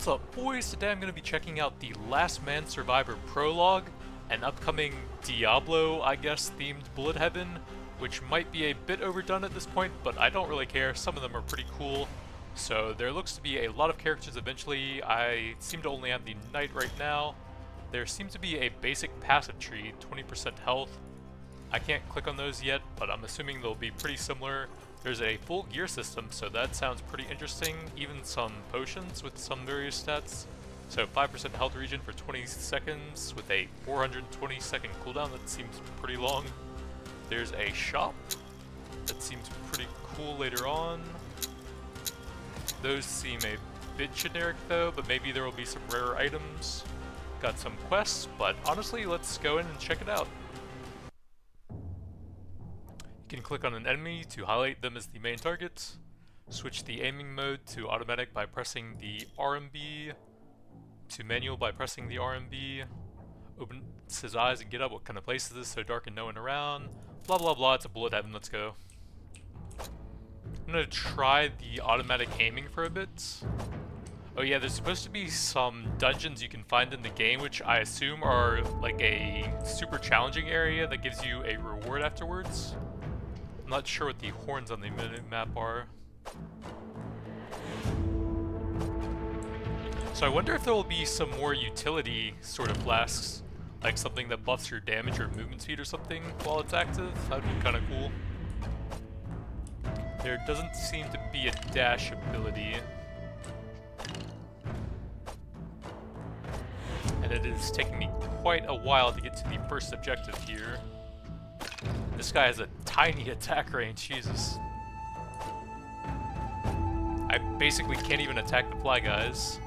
What's up, boys? Today I'm going to be checking out the Last Man Survivor Prologue, an upcoming Diablo, I guess, themed bullet heaven, which might be a bit overdone at this point, but I don't really care. Some of them are pretty cool. So there looks to be a lot of characters eventually. I seem to only have the knight right now. There seems to be a basic passive tree, 20% health. I can't click on those yet, but I'm assuming they'll be pretty similar. There's a full gear system, so that sounds pretty interesting. Even some potions with some various stats. So 5% health regen for 20 seconds with a 420 second cooldown. That seems pretty long. There's a shop. That seems pretty cool later on. Those seem a bit generic though, but maybe there will be some rare items. Got some quests, but honestly, let's go in and check it out. You can click on an enemy to highlight them as the main target. Switch the aiming mode to automatic by pressing the RMB. To manual by pressing the RMB. Opens his eyes and get up. What kind of place is this? So dark and no one around. Blah blah blah. It's a bullet heaven. Let's go. I'm gonna try the automatic aiming for a bit. Oh yeah, there's supposed to be some dungeons you can find in the game, which I assume are like a super challenging area that gives you a reward afterwards. I'm not sure what the horns on the map are. So I wonder if there will be some more utility sort of flasks, like something that buffs your damage or movement speed or something while it's active. That would be kind of cool. There doesn't seem to be a dash ability. And it is taking me quite a while to get to the first objective here. This guy has a tiny attack range, Jesus. I basically can't even attack the fly guys.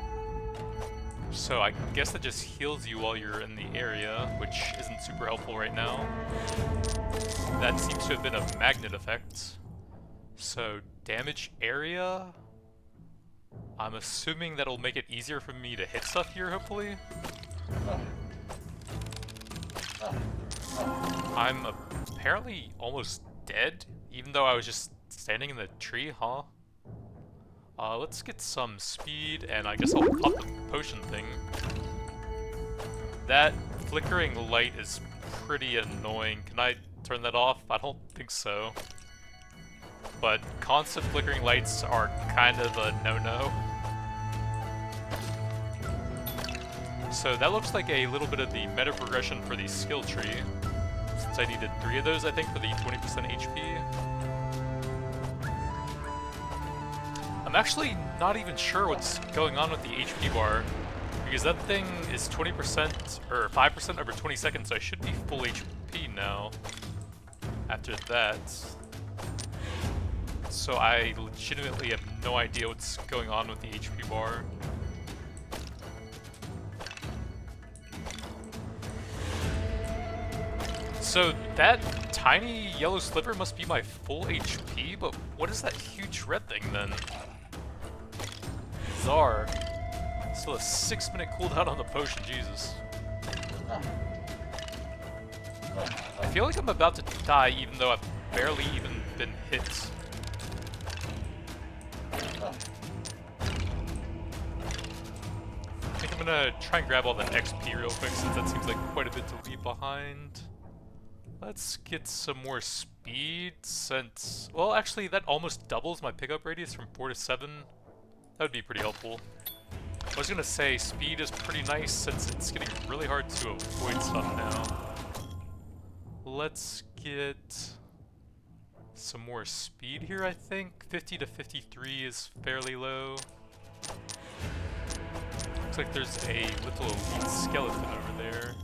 So I guess that just heals you while you're in the area, which isn't super helpful right now. That seems to have been a magnet effect. So damage area? I'm assuming that'll make it easier for me to hit stuff here, hopefully. I'm apparently almost dead, even though I was just standing in the tree, huh? Let's get some speed, and I guess I'll pop the potion thing. That flickering light is pretty annoying. Can I turn that off? I don't think so. But constant flickering lights are kind of a no-no. So that looks like a little bit of the meta progression for the skill tree. Since I needed 3 of those, I think, for the 20% HP. I'm actually not even sure what's going on with the HP bar, because that thing is 20% or 5% over 20 seconds, so I should be full HP now after that. So I legitimately have no idea what's going on with the HP bar. So that tiny yellow sliver must be my full HP, but what is that huge red thing then? Bizarre. Still a 6-minute cooldown on the potion, Jesus. I feel like I'm about to die even though I've barely even been hit. I think I'm gonna try and grab all the XP real quick since that seems like quite a bit to leave behind. Let's get some more speed since... Well, actually, that almost doubles my pickup radius from 4 to 7. That would be pretty helpful. I was gonna say speed is pretty nice since it's getting really hard to avoid stuff now. Let's get some more speed here, I think. 50 to 53 is fairly low. Looks like there's a little elite skeleton over there.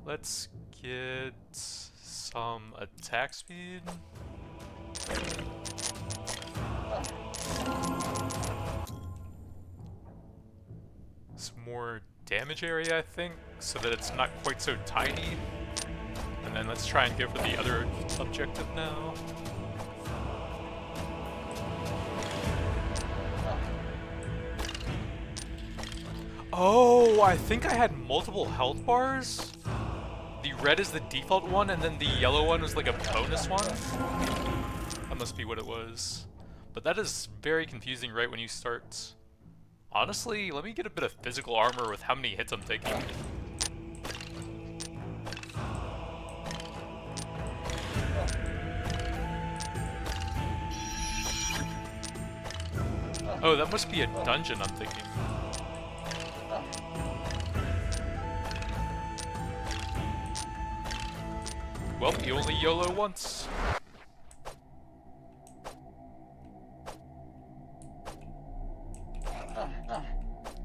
Let's get some attack speed. Some more damage area, I think, so that it's not quite so tiny. And then let's try and go for the other objective now. Oh, I think I had multiple health bars. The red is the default one, and then the yellow one was like a bonus one. That must be what it was. But that is very confusing right when you start Honestly, let me get a bit of physical armor with how many hits I'm taking. Oh, that must be a dungeon, I'm thinking. Well, you only YOLO once.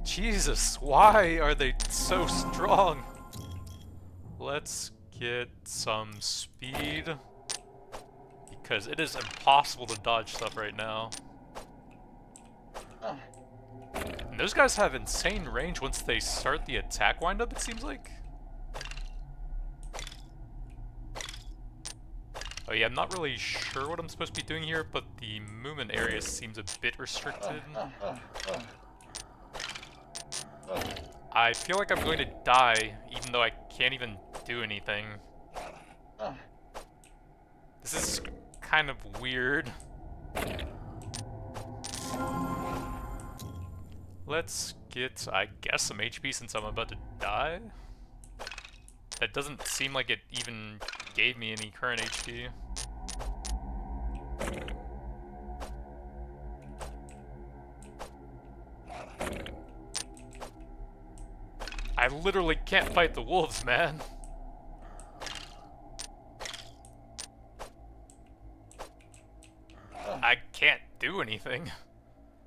Jesus, why are they so strong? Let's get some speed, because it is impossible to dodge stuff right now. And those guys have insane range once they start the attack windup, it seems like. Oh yeah, I'm not really sure what I'm supposed to be doing here, but the movement area seems a bit restricted. I feel like I'm going to die, even though I can't even do anything. This is kind of weird. Let's get, I guess, some HP since I'm about to die. That doesn't seem like it even gave me any current HP. I literally can't fight the wolves, man. I can't do anything.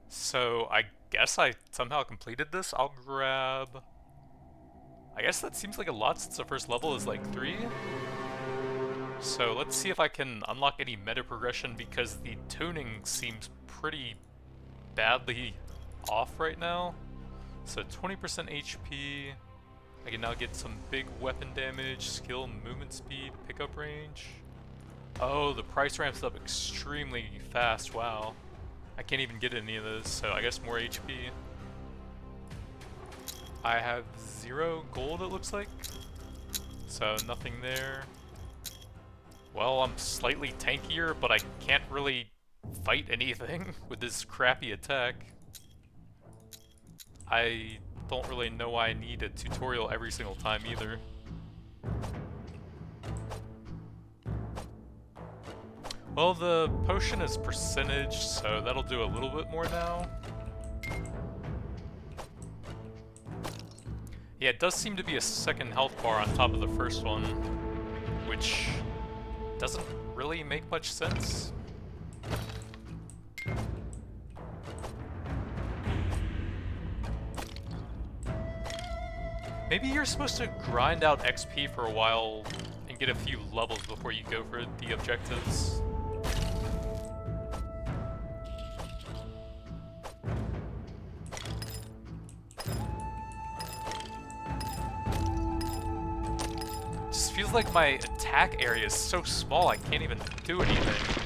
So I guess I somehow completed this. I'll grab... I guess that seems like a lot since the first level is like 3. So let's see if I can unlock any meta progression, because the tuning seems pretty badly off right now. So 20% HP. I can now get some big weapon damage, skill, movement speed, pickup range. Oh, the price ramps up extremely fast, wow. I can't even get any of those, so I guess more HP. I have 0 gold, it looks like. So nothing there. Well, I'm slightly tankier, but I can't really fight anything with this crappy attack. I don't really know why I need a tutorial every single time either. Well, the potion is percentage, so that'll do a little bit more now. Yeah, it does seem to be a second health bar on top of the first one, which doesn't really make much sense. Maybe you're supposed to grind out XP for a while and get a few levels before you go for the objectives. Just feels like my attack area is so small I can't even do anything.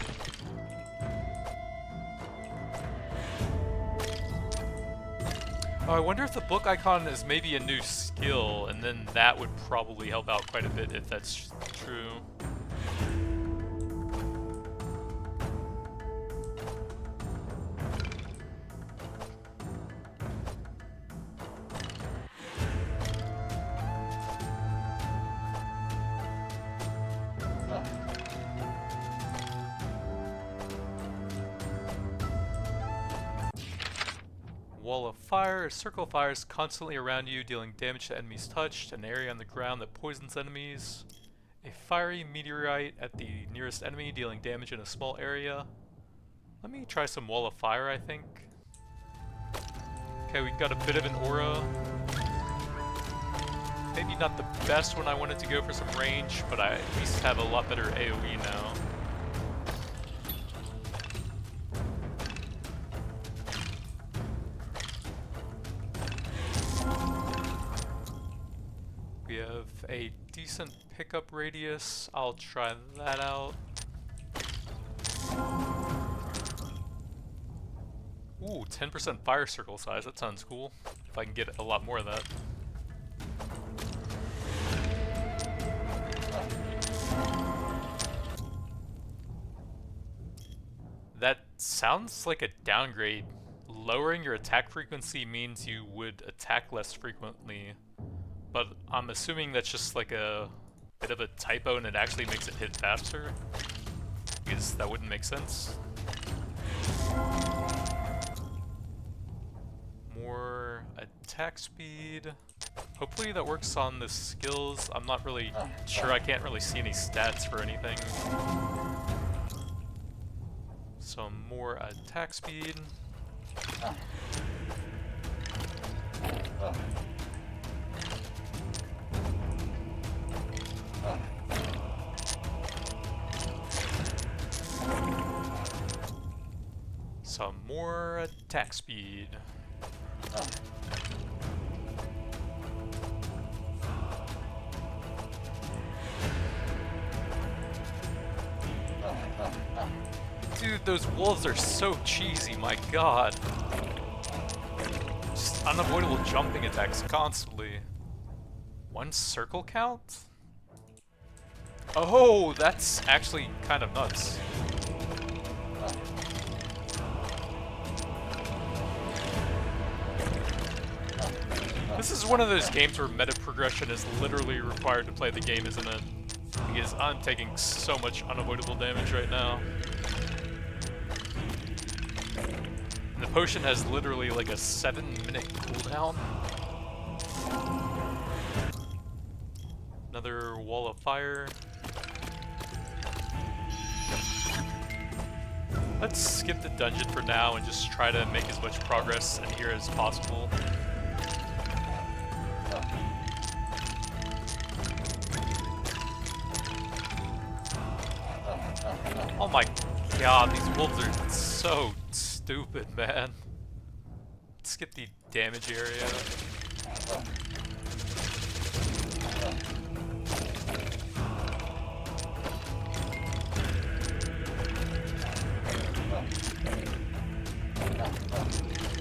Oh, I wonder if the book icon is maybe a new skill, and then that would probably help out quite a bit if that's true. Wall of fire, a circle of fire is constantly around you, dealing damage to enemies touched, an area on the ground that poisons enemies. A fiery meteorite at the nearest enemy, dealing damage in a small area. Let me try some wall of fire, I think. Okay, we got a bit of an aura. Maybe not the best when I wanted to go for some range, but I at least have a lot better AoE now. We have a decent pickup radius. I'll try that out. Ooh, 10% fire circle size. That sounds cool. If I can get a lot more of that. That sounds like a downgrade lowering your attack frequency means you would attack less frequently, but I'm assuming that's just like a bit of a typo and it actually makes it hit faster, because that wouldn't make sense. More attack speed. Hopefully that works on the skills. I'm not really sure, I can't really see any stats for anything. Some more attack speed. Some more attack speed. Dude, those wolves are so cheesy, my god. Just unavoidable jumping attacks constantly. One circle count? Oh, that's actually kind of nuts. This is one of those games where meta progression is literally required to play the game, isn't it? Because I'm taking so much unavoidable damage right now. And the potion has literally like a 7-minute cooldown. Another wall of fire. Let's skip the dungeon for now and just try to make as much progress in here as possible. Oh my god, these wolves are so stupid, man. Let's skip the damage area.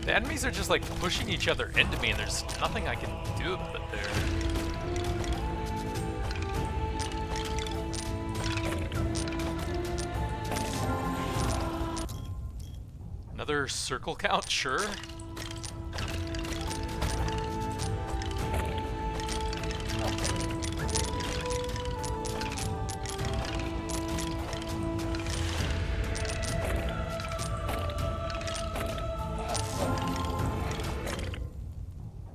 The enemies are just like pushing each other into me and there's nothing I can do about it there. Another circle count, sure.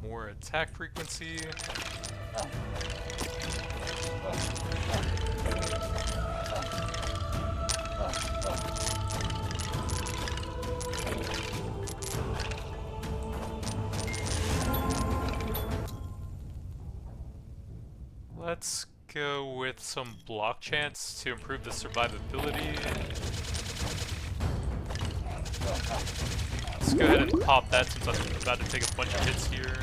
More attack frequency. Let's go with some block chance to improve the survivability. Let's go ahead and pop that since I'm about to take a bunch of hits here.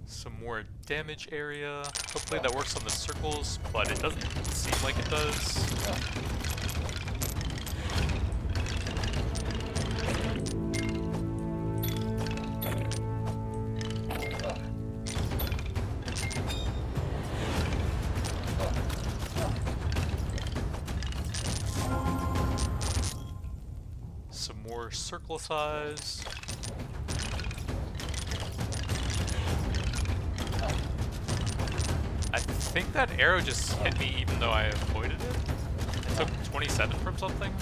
Some more damage area. Hopefully that works on the circles, but it doesn't seem like it does. Some more circle size. I think that arrow just hit me even though I avoided it. It took 27 from something.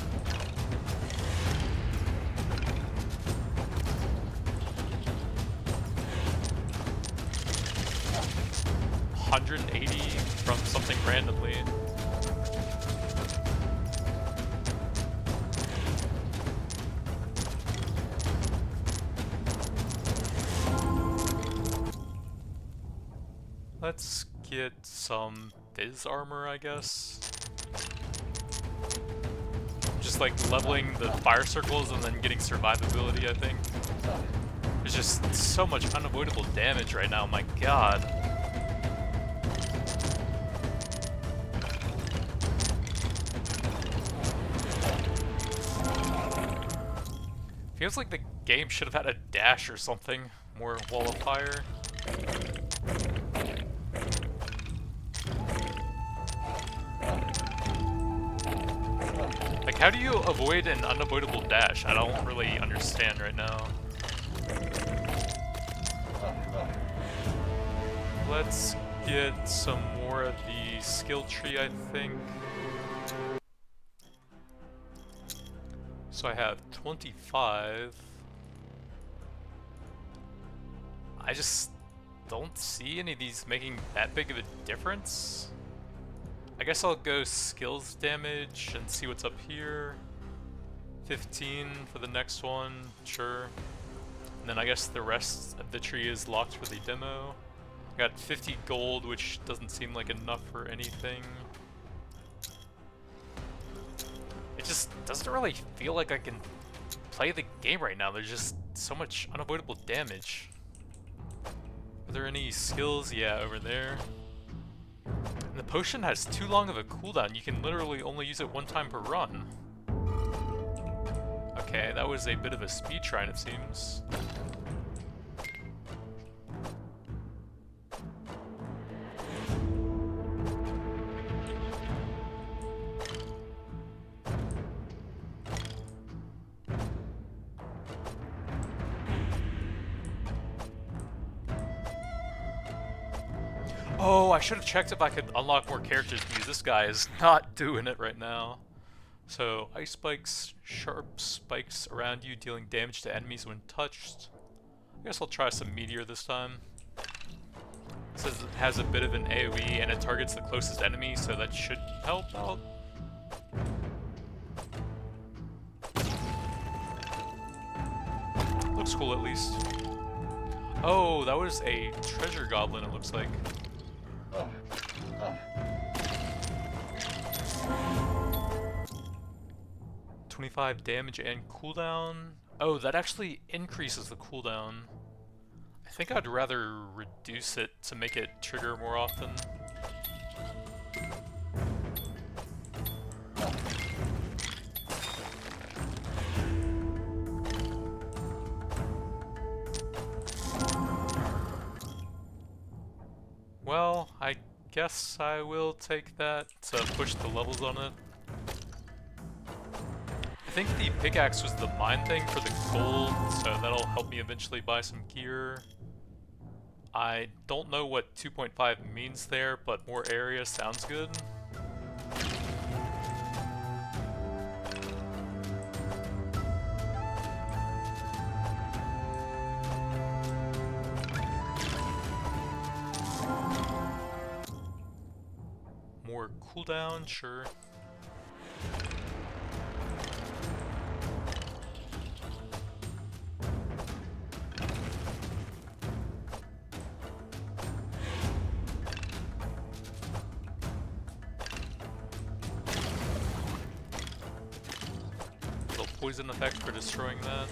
$180 from something randomly. Let's get some Fizz armor, I guess. Just like leveling the fire circles and then getting survivability, I think. There's just so much unavoidable damage right now, my god. Feels like the game should have had a dash or something. More wall of fire. Like, how do you avoid an unavoidable dash? I don't really understand right now. Let's get some more of the skill tree, I think. So I have 25. I just don't see any of these making that big of a difference. I guess I'll go skills damage and see what's up here. 15 for the next one, sure. And then I guess the rest of the tree is locked for the demo. I got 50 gold, which doesn't seem like enough for anything. It just doesn't really feel like I can play the game right now. There's just so much unavoidable damage. Are there any skills? Yeah, over there. And the potion has too long of a cooldown. You can literally only use it one time per run. Okay, that was a bit of a speed shrine, it seems. Oh, I should have checked if I could unlock more characters because this guy is not doing it right now. So, ice spikes, sharp spikes around you, dealing damage to enemies when touched. I guess I'll try some meteor this time. It says it has a bit of an AoE and it targets the closest enemy, so that should help out. Looks cool at least. Oh, that was a treasure goblin, it looks like. 25 damage and cooldown. Oh, that actually increases the cooldown. I think I'd rather reduce it to make it trigger more often. Well, I guess I will take that to push the levels on it. I think the pickaxe was the mine thing for the gold, so that'll help me eventually buy some gear. I don't know what 2.5 means there, but more area sounds good. More cooldown, sure. Little poison effect for destroying that.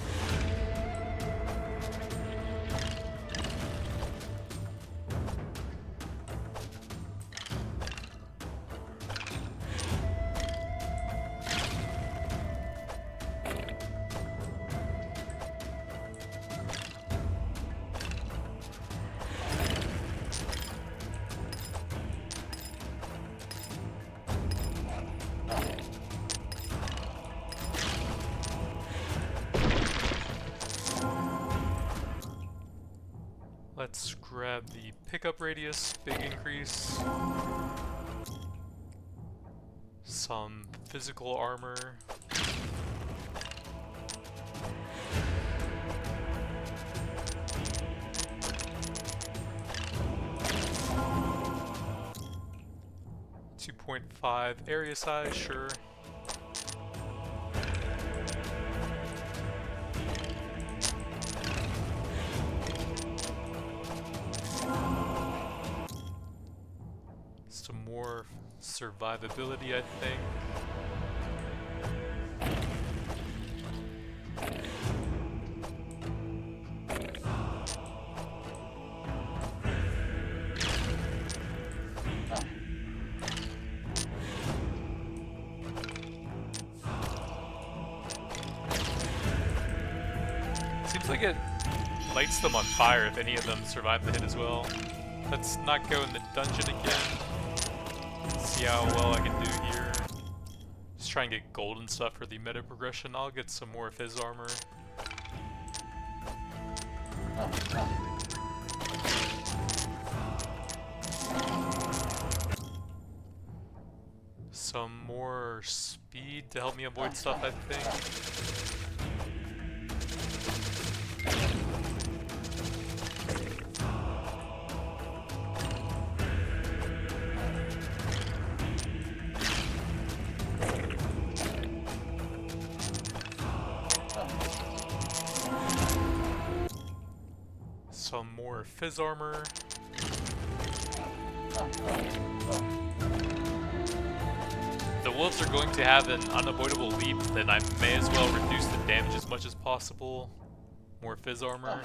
Let's grab the pickup radius, big increase. Some physical armor. .5 area size, sure. Some more survivability, I think. Seems like it lights them on fire if any of them survive the hit as well. Let's not go in the dungeon again. See how well I can do here. Just try and get gold and stuff for the meta progression. I'll get some more Fizz armor. Some more speed to help me avoid stuff, I think. Some more Fizz armor. The wolves are going to have an unavoidable leap, then I may as well reduce the damage as much as possible. More Fizz armor.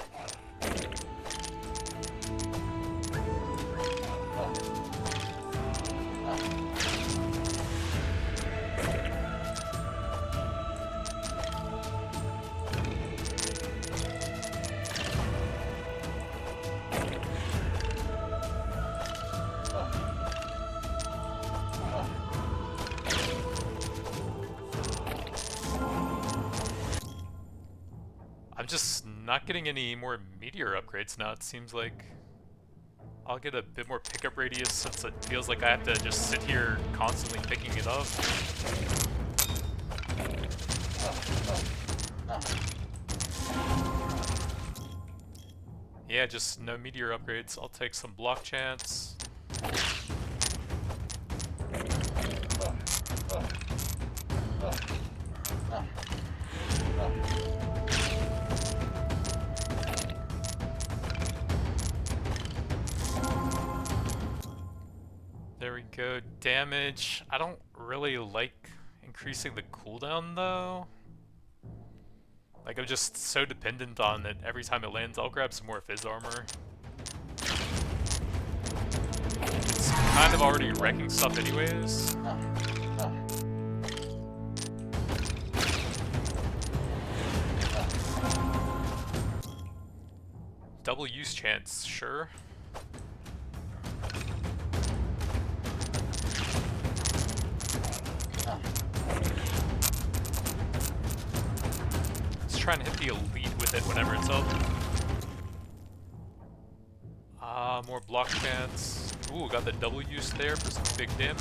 I'm just not getting any more meteor upgrades now. It seems like I'll get a bit more pickup radius since it feels like I have to just sit here constantly picking it up. Yeah, just no meteor upgrades. I'll take some block chance. There we go. Damage. I don't really like increasing the cooldown though. Like, I'm just so dependent on it. Every time it lands, I'll grab some more Fizz armor. It's kind of already wrecking stuff anyways. Double use chance, sure. Trying to hit the elite with it whenever it's up. More block chance. Ooh, got the double use there for some big damage.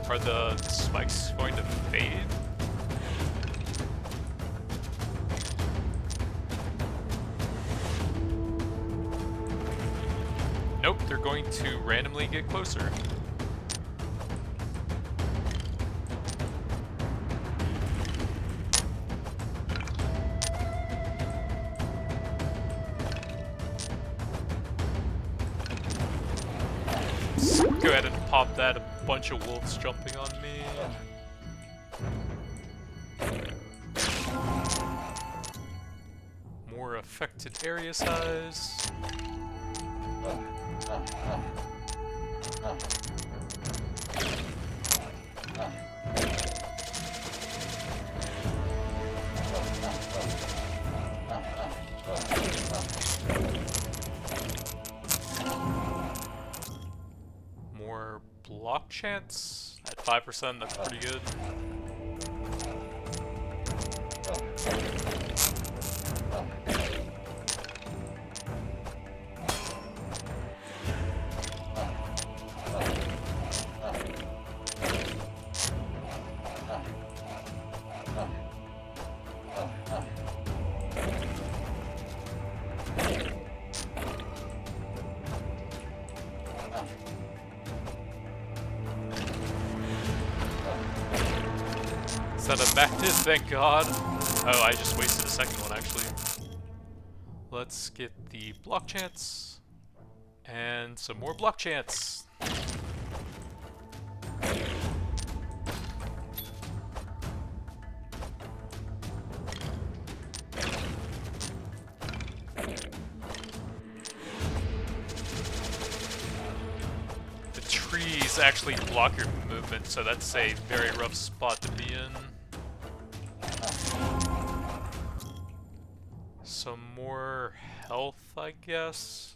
Are the spikes going to fade? Nope, they're going to randomly get closer. Let's go ahead and pop that. A bunch of wolves jumping on me. More affected area size. More block chance at 5%, that's pretty good. That I'm back to, thank God. Oh, I just wasted a second one actually. Let's get the block chance and some more block chance. these actually block your movement, so that's a very rough spot to be in. Some more health, I guess.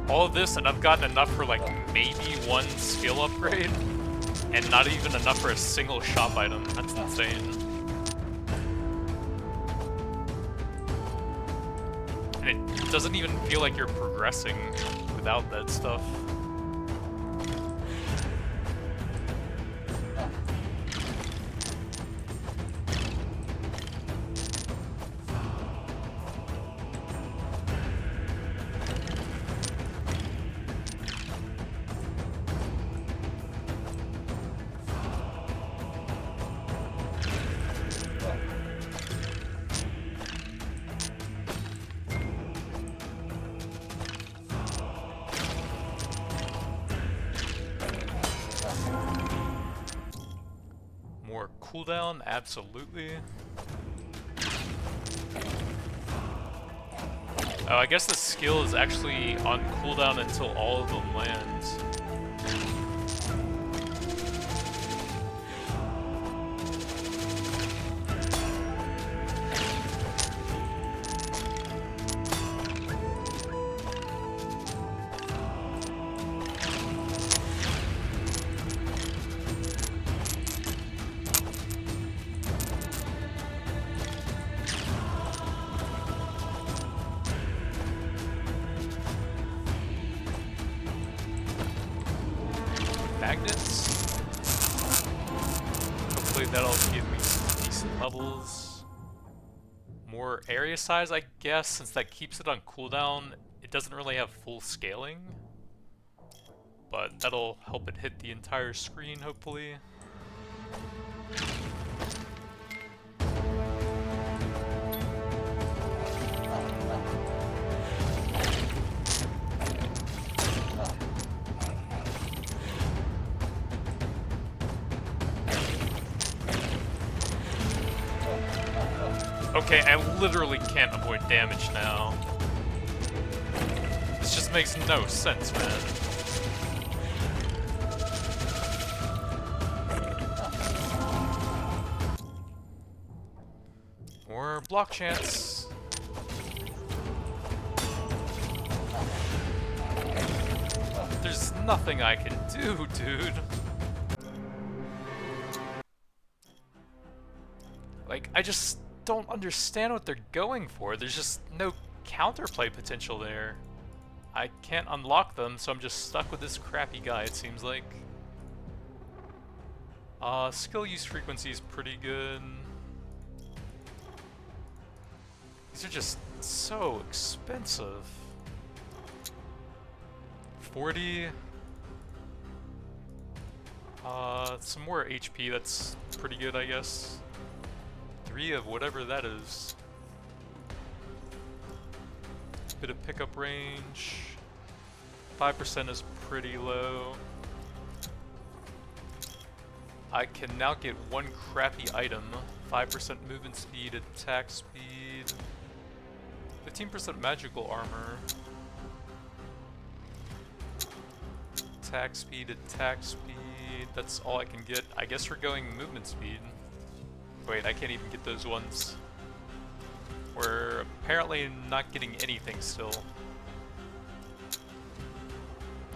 All of this, and I've gotten enough for like maybe one skill upgrade, and not even enough for a single shop item. That's insane. And it doesn't even feel like you're progressing without that stuff. More cooldown, absolutely. Oh, I guess the skill is actually on cooldown until all of them land. Magnets. Hopefully that'll give me some decent levels. More area size, I guess, since that keeps it on cooldown. It doesn't really have full scaling, but that'll help it hit the entire screen, hopefully. Okay, I literally can't avoid damage now. This just makes no sense, man. More block chance. There's nothing I can do, dude. Like, I just don't understand what they're going for. There's just no counterplay potential there. I can't unlock them, so I'm just stuck with this crappy guy, it seems like. Skill use frequency is pretty good. These are just so expensive. 40. Some more HP, that's pretty good, I guess. 3 of whatever that is. Bit of pickup range. 5% is pretty low. I can now get one crappy item. 5% movement speed, attack speed. 15% magical armor. Attack speed, that's all I can get. I guess we're going movement speed. Wait, I can't even get those ones. We're apparently not getting anything still.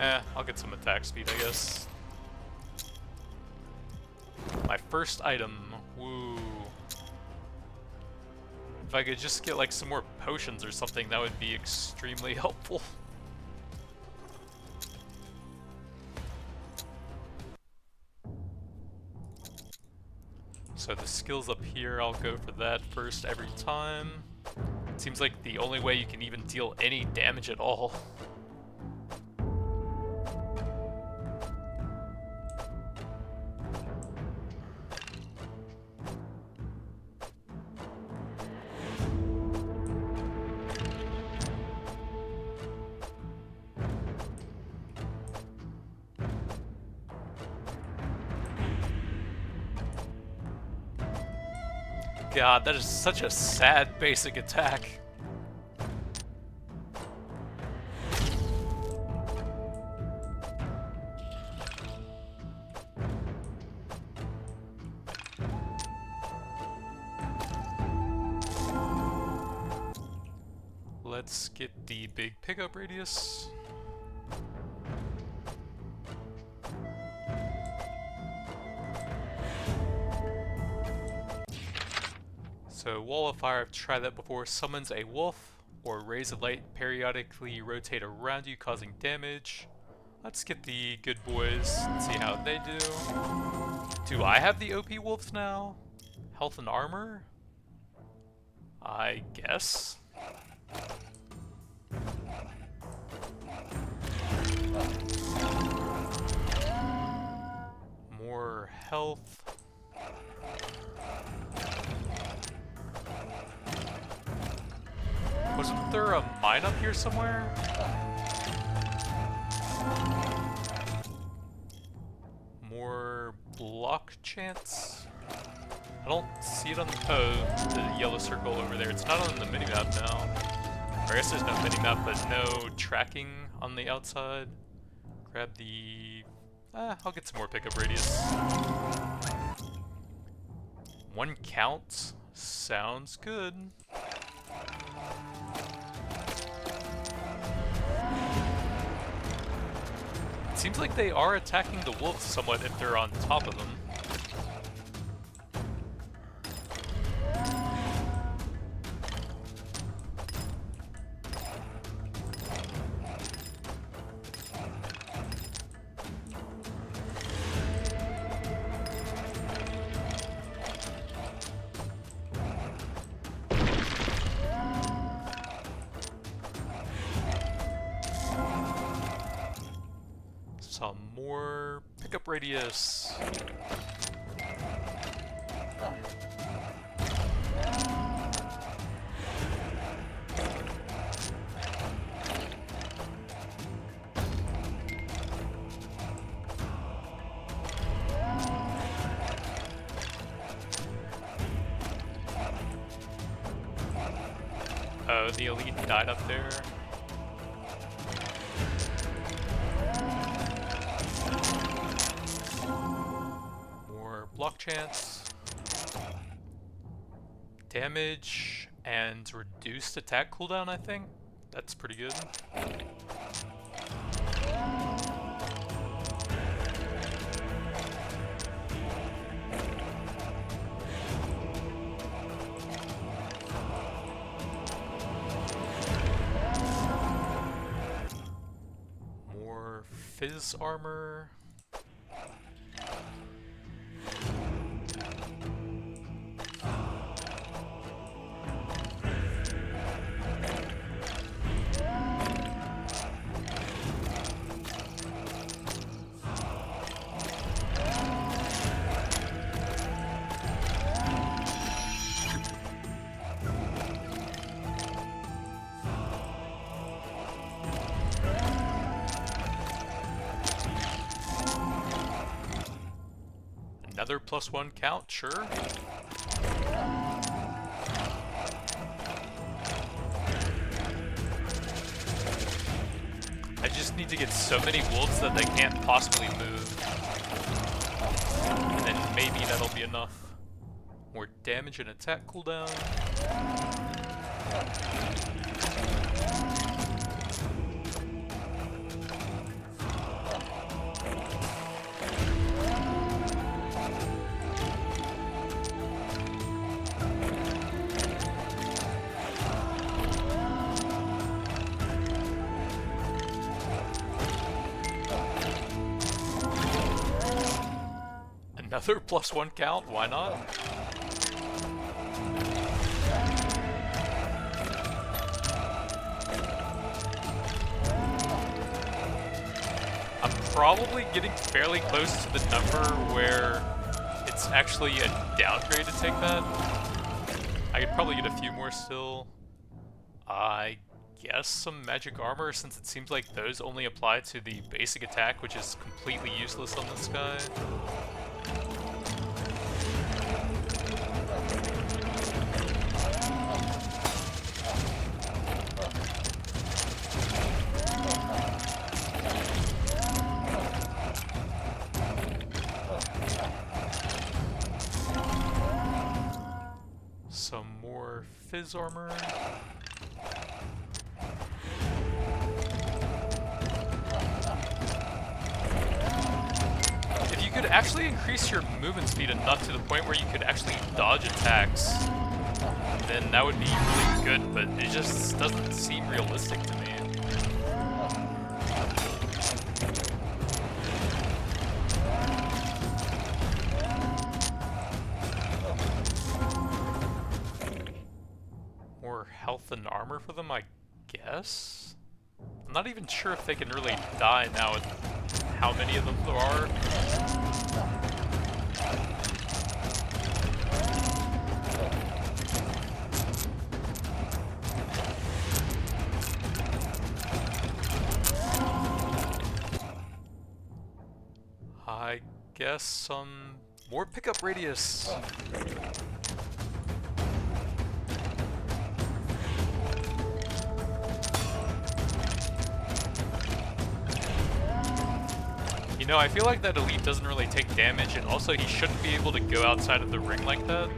I'll get some attack speed, I guess. My first item. Woo. If I could just get like some more potions or something, that would be extremely helpful. So the skills up here, I'll go for that first every time. It seems like the only way you can even deal any damage at all. God, that is such a sad basic attack. Let's get the big pickup radius. So Wall of Fire, I've tried that before. Summons a wolf, or raise a light, periodically rotate around you, causing damage. Let's get the good boys and see how they do. Do I have the OP wolves now? Health and armor? I guess. More health. Wasn't there a mine up here somewhere? More block chance? I don't see it on the yellow circle over there. It's not on the minimap now. Or I guess there's no minimap, but no tracking on the outside. Grab the... I'll get some more pickup radius. 1 count? Sounds good. It seems like they are attacking the wolves somewhat if they're on top of them. Some more pickup radius. Oh, the elite died up there. Block chance, damage, and reduced attack cooldown, I think. That's pretty good. More fizz armor. Another +1 count, sure. I just need to get so many wolves that they can't possibly move. And then maybe that'll be enough. More damage and attack cooldown. Another +1 count, why not? I'm probably getting fairly close to the number where it's actually a downgrade to take that. I could probably get a few more still. I guess some magic armor, since it seems like those only apply to the basic attack, which is completely useless on this guy. Some more fizz armor. If you could actually increase your movement speed enough to the point where you could actually dodge attacks, then that would be really good, but it just doesn't seem realistic to me. More health and armor for them, I guess? I'm not even sure if they can really die now with how many of them there are. I guess some more pickup radius. You know, I feel like that elite doesn't really take damage, and also he shouldn't be able to go outside of the ring like that.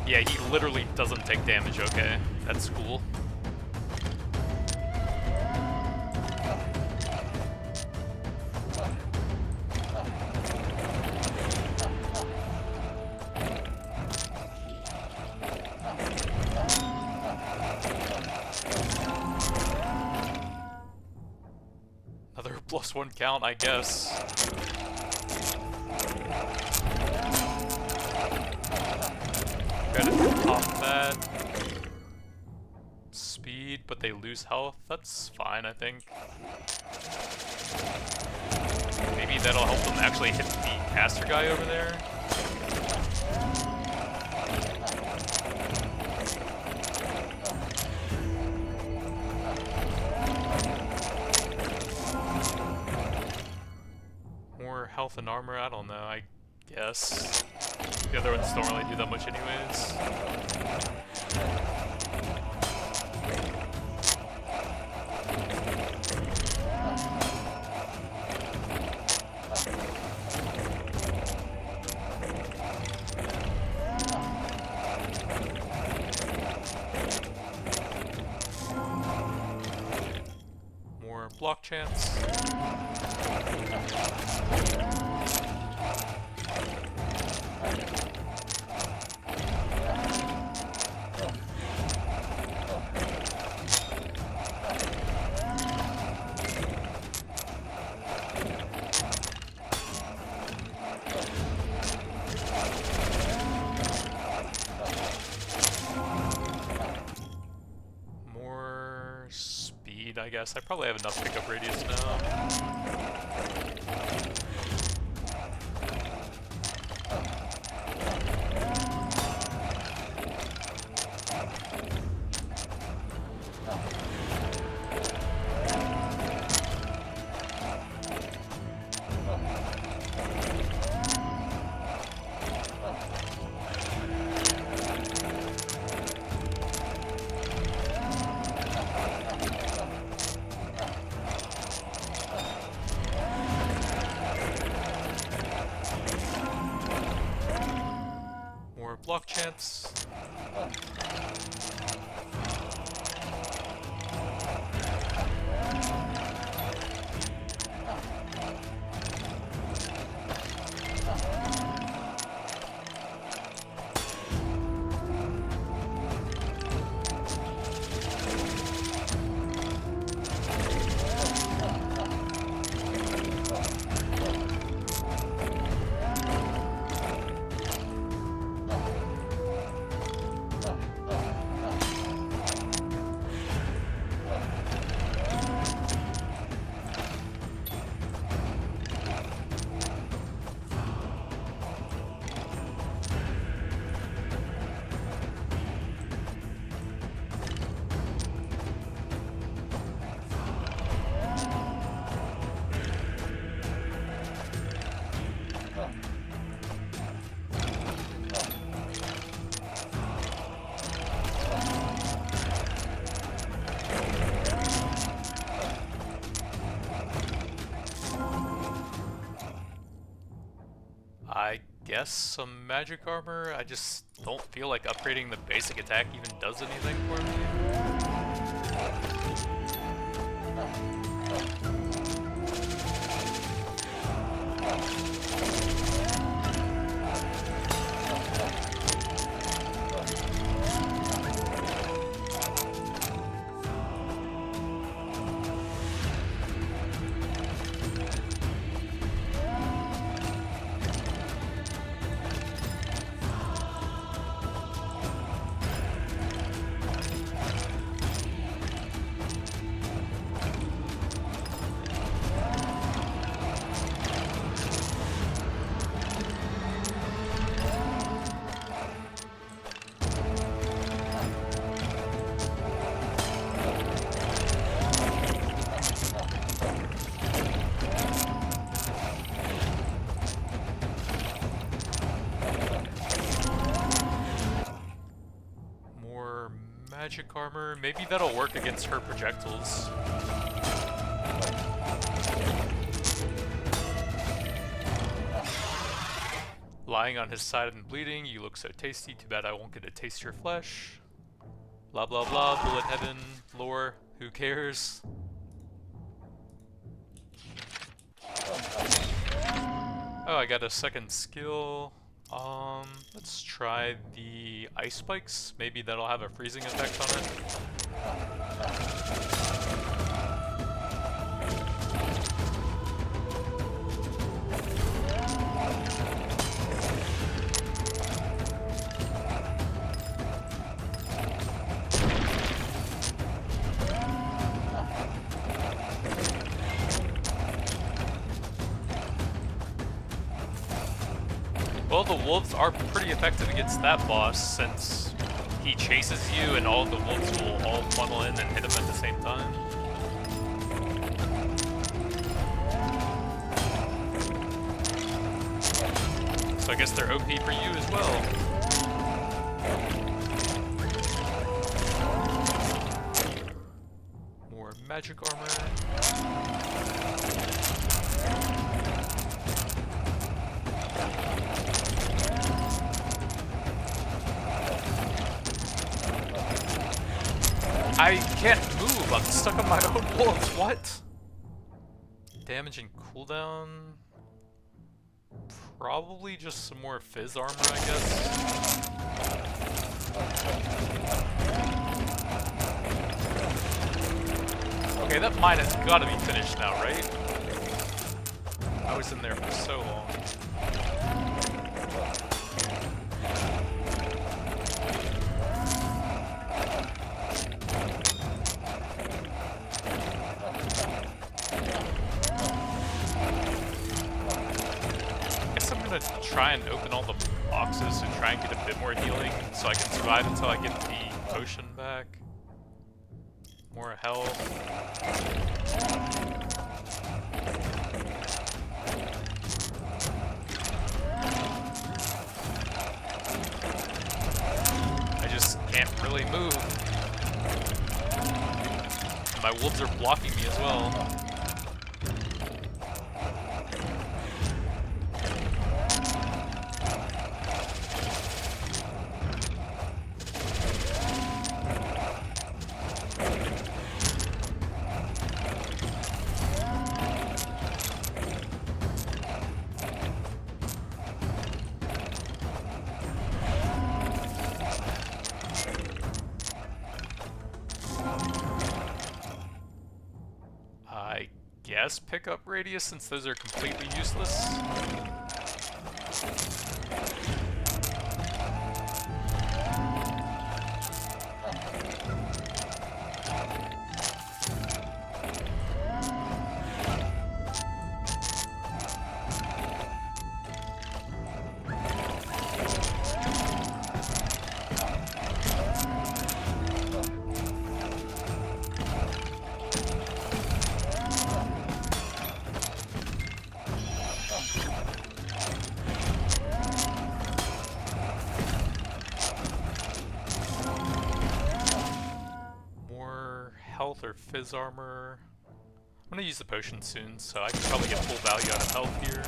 Yeah, he literally doesn't take damage, okay. That's cool. Another +1 count, I guess. Gotta pop that. Speed, but they lose health. That's fine, I think. Maybe that'll help them actually hit the caster guy over there. Health and armor, I don't know, I guess. The other ones don't really do that much anyways. More block chance. More speed, I guess. I probably have enough pickup radius now. Block chance. I guess some magic armor. I just don't feel like upgrading the basic attack even does anything for me. Magic armor, maybe that'll work against her projectiles. Lying on his side and bleeding, you look so tasty, too bad I won't get to taste your flesh. Blah blah blah, bullet heaven, lore, who cares? Oh, I got a second skill. Let's try the ice spikes. Maybe that'll have a freezing effect on it. Well, the wolves are pretty effective against that boss, since he chases you and all the wolves will all funnel in and hit him at the same time. So I guess they're OP for you as well. More magic armor. I can't move, I'm stuck on my own wolves, what? Damage and cooldown? Probably just some more fizz armor, I guess. Okay, that mine has gotta be finished now, right? I was in there for so long. Try and open all the boxes to try and get a bit more healing so I can survive until I get the potion back. More health. I just can't really move. My wolves are blocking me as well. Pickup radius, since those are completely useless. Or fizz armor. I'm gonna use the potion soon, so I can probably get full value out of health here.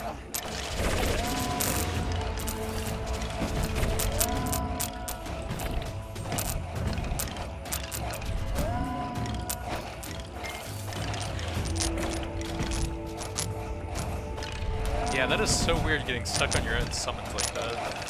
Yeah, that is so weird getting stuck on your own summons like that.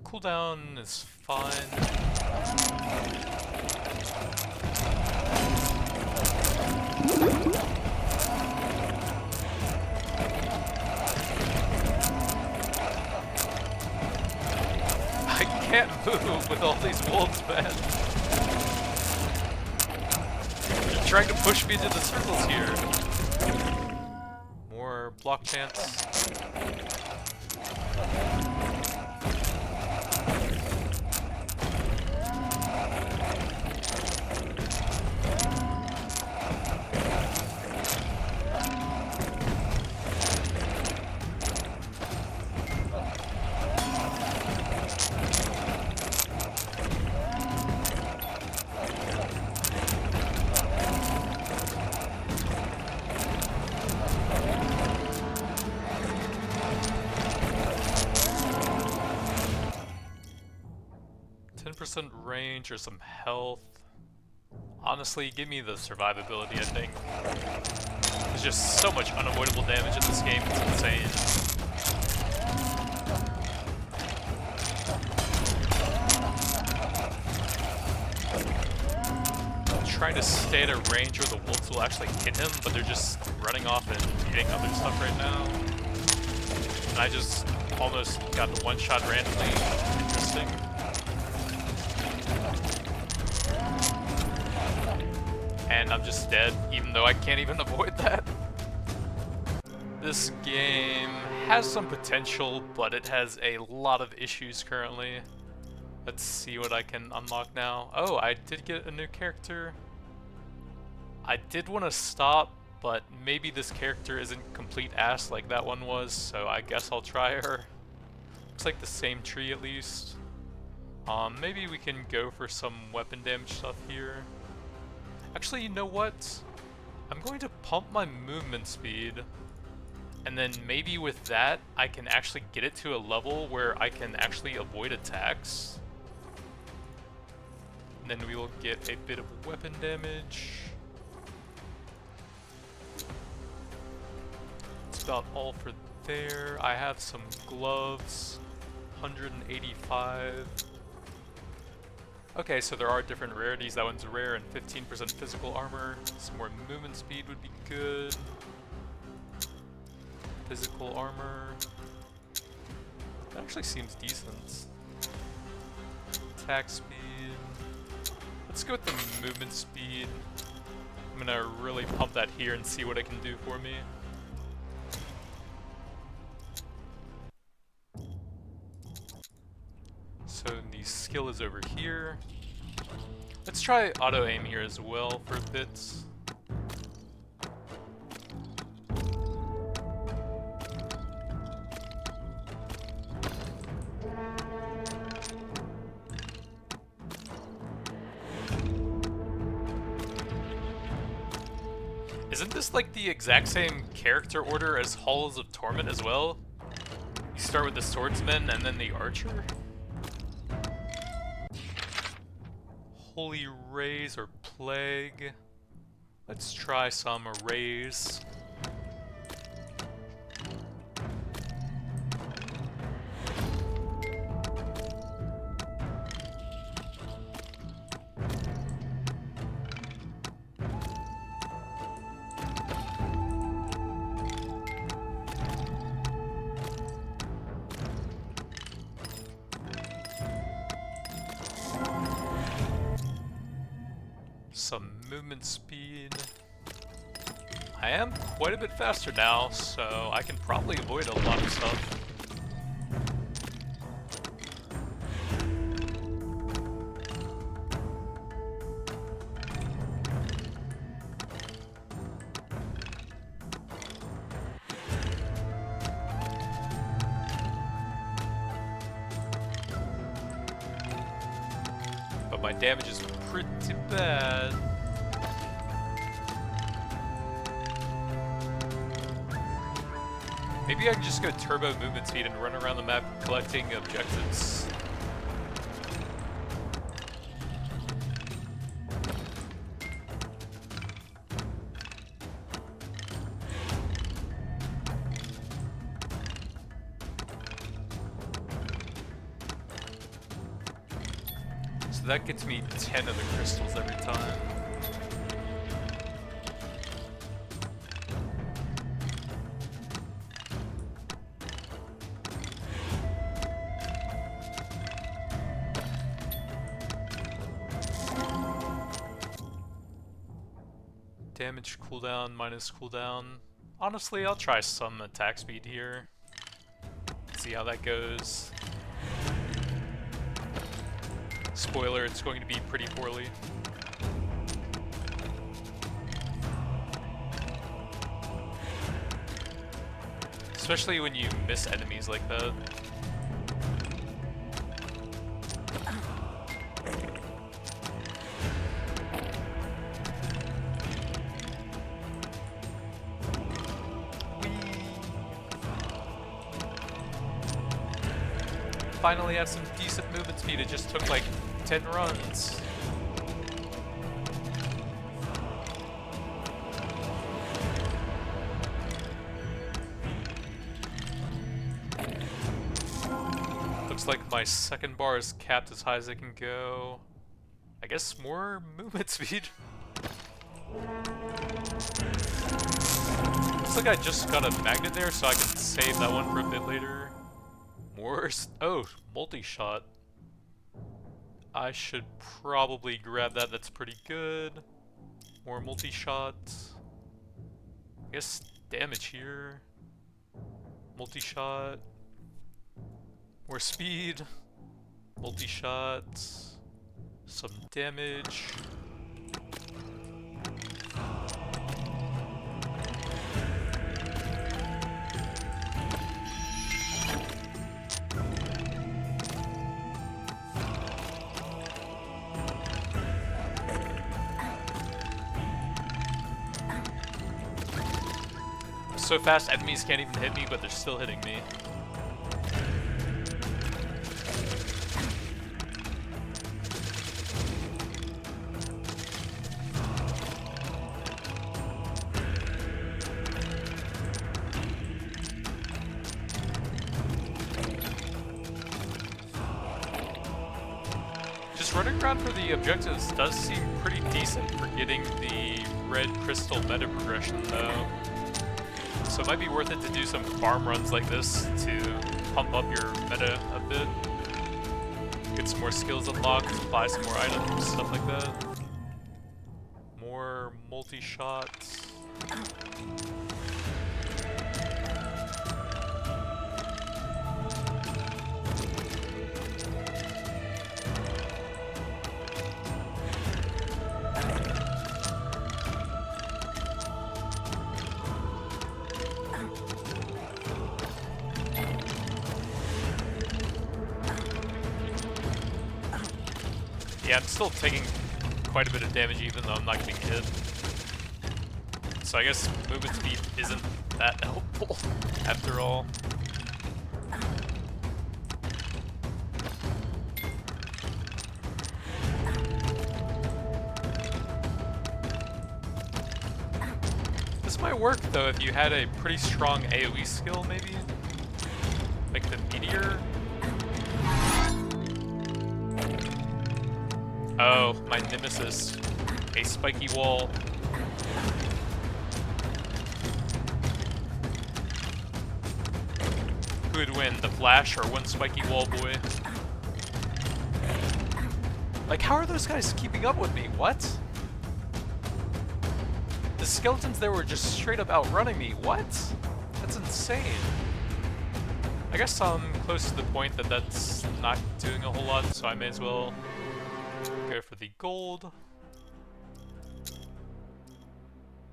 Cooldown is fine. I can't move with all these wolves, man. They're trying to push me into the circles here. More block chance. Range or some health. Honestly, give me the survivability, I think. There's just so much unavoidable damage in this game, it's insane. I'm trying to stay at a range where the wolves will actually hit him, but they're just running off and hitting other stuff right now. And I just almost got the one shot randomly. Interesting. And I'm just dead, even though I can't even avoid that. This game has some potential, but it has a lot of issues currently. Let's see what I can unlock now. Oh, I did get a new character. I did want to stop, but maybe this character isn't complete ass like that one was, so I guess I'll try her. Looks like the same tree at least. Maybe we can go for some weapon damage stuff here. Actually, you know what? I'm going to pump my movement speed, and then maybe with that, I can actually get it to a level where I can actually avoid attacks. And then we will get a bit of weapon damage. That's about all for there. I have some gloves, 185. Okay, so there are different rarities. That one's rare and 15% physical armor. Some more movement speed would be good. Physical armor. That actually seems decent. Attack speed. Let's go with the movement speed. I'm gonna really pump that here and see what it can do for me. So the skill is over here. Let's try auto aim here as well for a bit. Isn't this like the exact same character order as Halls of Torment as well? You start with the swordsman and then the archer? Holy Rays or Plague. Let's try some Rays. Some movement speed. I am quite a bit faster now, so I can probably avoid a lot of stuff. but my damage is pretty bad. Maybe I can just go turbo movement speed and run around the map collecting objectives. So that gets me 10 of the crystals every time. Damage cooldown, minus cooldown. Honestly, I'll try some attack speed here. See how that goes. Spoiler, it's going to be pretty poorly. Especially when you miss enemies like that. Finally have some decent movement speed. It just took like 10 runs. Looks like my second bar is capped as high as it can go. I guess more movement speed. Looks like I just got a magnet there, so I can save that one for a bit later. More, oh, multi-shot. I should probably grab that, that's pretty good. More multi-shot. I guess damage here. Multi-shot. More speed. Multi-shot. Some damage. So fast, enemies can't even hit me, but they're still hitting me. Just running around for the objectives does seem pretty decent for getting the red crystal meta progression, though. So it might be worth it to do some farm runs like this to pump up your meta a bit. Get some more skills unlocked, buy some more items, stuff like that. More multi-shots. Yeah, I'm still taking quite a bit of damage even though I'm not getting hit. So I guess movement speed isn't that helpful after all. This might work though if you had a pretty strong AoE skill maybe? Like the meteor? Oh, my nemesis. A spiky wall. Who would win, the Flash or one spiky wall boy? Like, how are those guys keeping up with me? What? The skeletons there were just straight up outrunning me. What? That's insane. I guess I'm close to the point that that's not doing a whole lot, so I may as well go for the gold.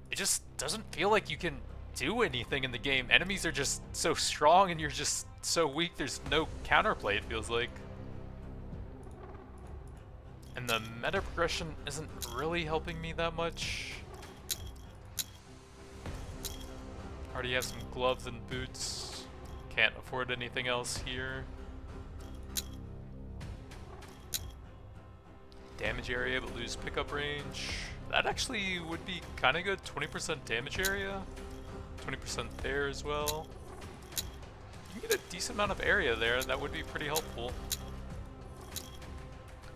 It just doesn't feel like you can do anything in the game. Enemies are just so strong and you're just so weak, there's no counterplay, it feels like. And the meta progression isn't really helping me that much. Already have some gloves and boots. Can't afford anything else here. Damage area, but lose pickup range. That actually would be kind of good. 20% damage area. 20% there as well. You can get a decent amount of area there. That would be pretty helpful.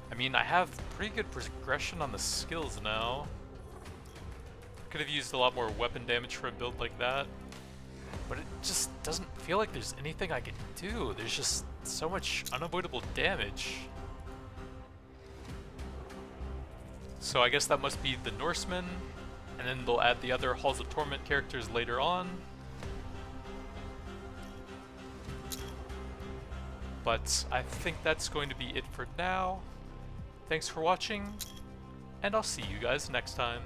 I mean, I have pretty good progression on the skills now. Could have used a lot more weapon damage for a build like that. But it just doesn't feel like there's anything I can do. There's just so much unavoidable damage. So I guess that must be the Norsemen, and then they'll add the other Halls of Torment characters later on. But I think that's going to be it for now. Thanks for watching, and I'll see you guys next time.